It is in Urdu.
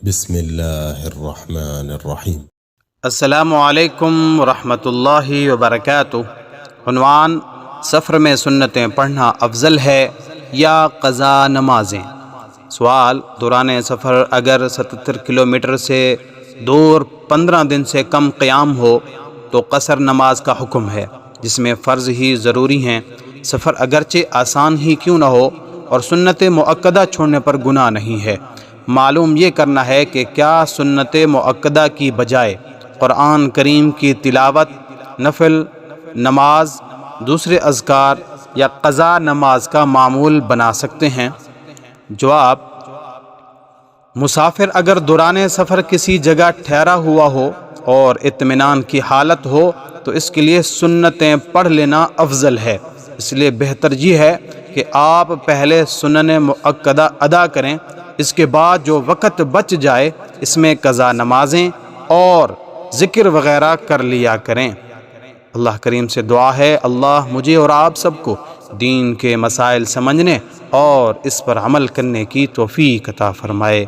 بسم اللہ الرحمن الرحیم۔ السلام علیکم ورحمۃ اللہ وبرکاتہ۔ عنوان: سفر میں سنتیں پڑھنا افضل ہے یا قضا نمازیں؟ سوال: دوران سفر اگر 77 کلومیٹر سے دور 15 دن سے کم قیام ہو تو قصر نماز کا حکم ہے، جس میں فرض ہی ضروری ہیں۔ سفر اگرچہ آسان ہی کیوں نہ ہو اور سنت مؤکدہ چھوڑنے پر گناہ نہیں ہے۔ معلوم یہ کرنا ہے کہ کیا سنت مؤکدہ کی بجائے قرآن کریم کی تلاوت، نفل نماز، دوسرے اذکار یا قضا نماز کا معمول بنا سکتے ہیں؟ جواب: مسافر اگر دوران سفر کسی جگہ ٹھہرا ہوا ہو اور اطمینان کی حالت ہو تو اس کے لیے سنتیں پڑھ لینا افضل ہے۔ اس لیے بہتر یہ ہے کہ آپ پہلے سنن مؤکدہ ادا کریں، اس کے بعد جو وقت بچ جائے اس میں قضا نمازیں اور ذکر وغیرہ کر لیا کریں۔ اللہ کریم سے دعا ہے اللہ مجھے اور آپ سب کو دین کے مسائل سمجھنے اور اس پر عمل کرنے کی توفیق عطا فرمائے۔